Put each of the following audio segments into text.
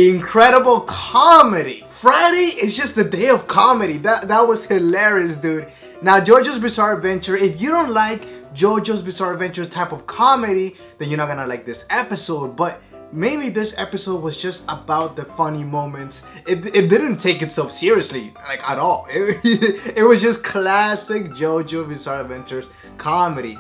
incredible comedy. Friday is just the day of comedy. That was hilarious, dude. Now, JoJo's Bizarre Adventure, if you don't like JoJo's Bizarre Adventure type of comedy, then you're not gonna like this episode. But mainly this episode was just about the funny moments. It didn't take itself seriously, like at all. It was just classic JoJo Bizarre Adventures comedy.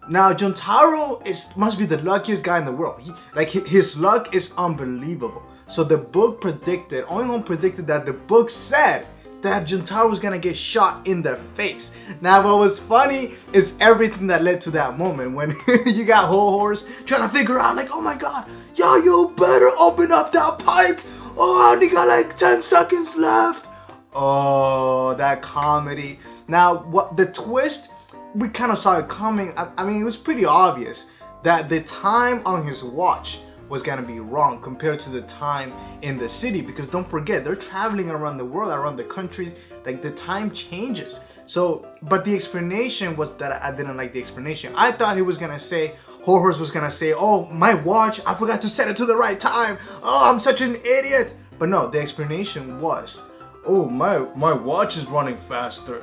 Now, Jotaro must be the luckiest guy in the world. His luck is unbelievable. So the book predicted, Oingon predicted that the book said that Jotaro was gonna get shot in the face. Now, what was funny is everything that led to that moment when you got Hol Horse trying to figure out, like, oh my god, yo, you better open up that pipe. Oh, I only got like 10 seconds left. Oh, that comedy. Now, what the twist, we kind of saw it coming. I mean, it was pretty obvious that the time on his watch was gonna be wrong compared to the time in the city, because don't forget, they're traveling around the world, around the country, like the time changes. So, but the explanation was that I didn't like the explanation. I thought he was gonna say, Hol Horse was gonna say, oh, my watch, I forgot to set it to the right time. Oh, I'm such an idiot. But no, the explanation was, oh, my watch is running faster.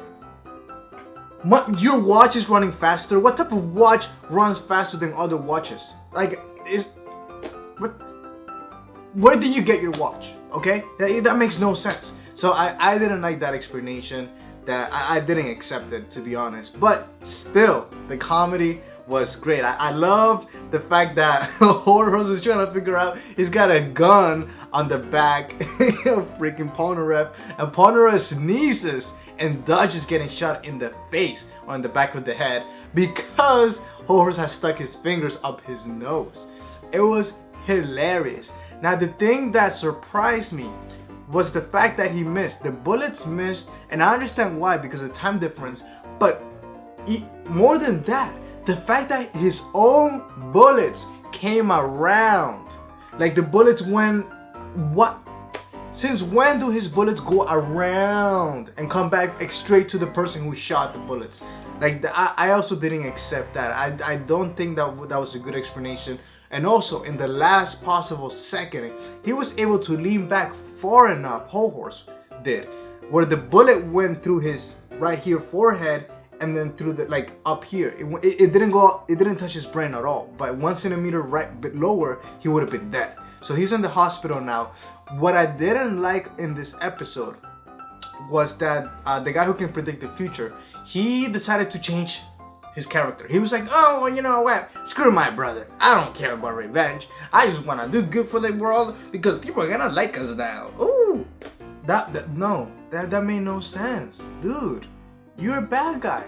Your watch is running faster? What type of watch runs faster than other watches? Like, where did you get your watch? Okay, that makes no sense. So I didn't like that explanation. That I didn't accept it, to be honest. But still, the comedy was great. I love the fact that Hol Horse is trying to figure out, he's got a gun on the back of freaking Polnareff, and Polnareff sneezes and Dodge is getting shot in the face or in the back of the head because Hol Horse has stuck his fingers up his nose. It was hilarious. Now, the thing that surprised me was the fact that he missed. The bullets missed, and I understand why, because of time difference, but more than that, the fact that his own bullets came around. Like, the bullets went, what? Since when do his bullets go around and come back straight to the person who shot the bullets? Like, I also didn't accept that. I don't think that was a good explanation. And also, in the last possible second, he was able to lean back far enough, Hol Horse did, where the bullet went through his right here forehead and then through the, like, up here. It didn't touch his brain at all. But 1 centimeter right bit lower, he would have been dead. So he's in the hospital now. What I didn't like in this episode was that the guy who can predict the future, he decided to change his character. He was like, oh, well, you know what? Screw my brother. I don't care about revenge. I just want to do good for the world because people are gonna like us now. Ooh, that made no sense, dude. You're a bad guy.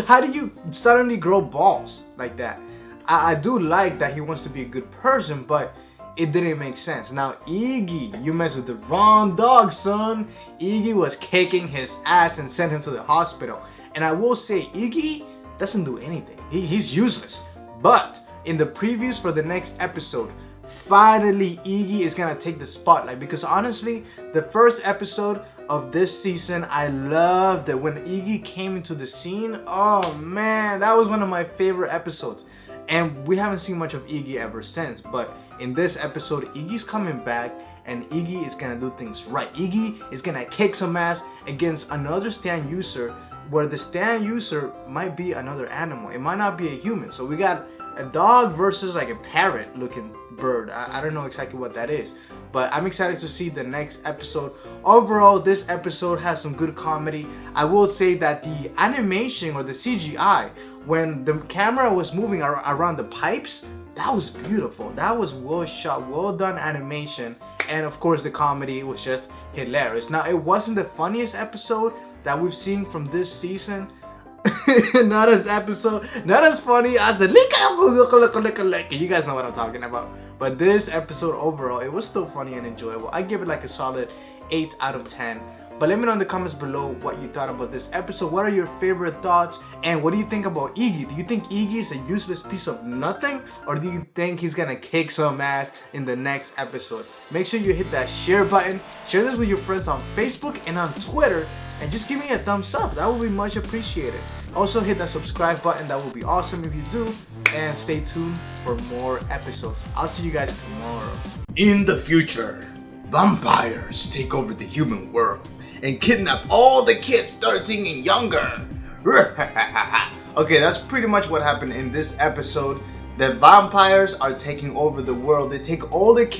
How do you suddenly grow balls like that? I do like that he wants to be a good person, but it didn't make sense. Now, Iggy, you messed with the wrong dog, son. Iggy was kicking his ass and sent him to the hospital. And I will say, Iggy doesn't do anything. He's useless. But in the previews for the next episode, finally Iggy is gonna take the spotlight. Because honestly, the first episode of this season, I loved it. When Iggy came into the scene, oh man, that was one of my favorite episodes. And we haven't seen much of Iggy ever since. But in this episode, Iggy's coming back, and Iggy is gonna do things right. Iggy is gonna kick some ass against another stand user, where the stand user might be another animal. It might not be a human. So we got a dog versus like a parrot looking bird. I don't know exactly what that is, but I'm excited to see the next episode. Overall, this episode has some good comedy. I will say that the animation, or the CGI, when the camera was moving around the pipes, that was beautiful. That was well shot, well done animation. And of course, the comedy was just hilarious. Now, it wasn't the funniest episode that we've seen from this season. not as funny as the lick. You guys know what I'm talking about. But this episode overall, it was still funny and enjoyable. I give it like a solid 8 out of 10. But let me know in the comments below what you thought about this episode. What are your favorite thoughts? And what do you think about Iggy? Do you think Iggy is a useless piece of nothing? Or do you think he's gonna kick some ass in the next episode? Make sure you hit that share button. Share this with your friends on Facebook and on Twitter. And just give me a thumbs up. That would be much appreciated. Also hit that subscribe button. That would be awesome if you do. And stay tuned for more episodes. I'll see you guys tomorrow. In the future, vampires take over the human world and kidnap all the kids 13 and younger. Okay, that's pretty much what happened in this episode. The vampires are taking over the world. They take all the kids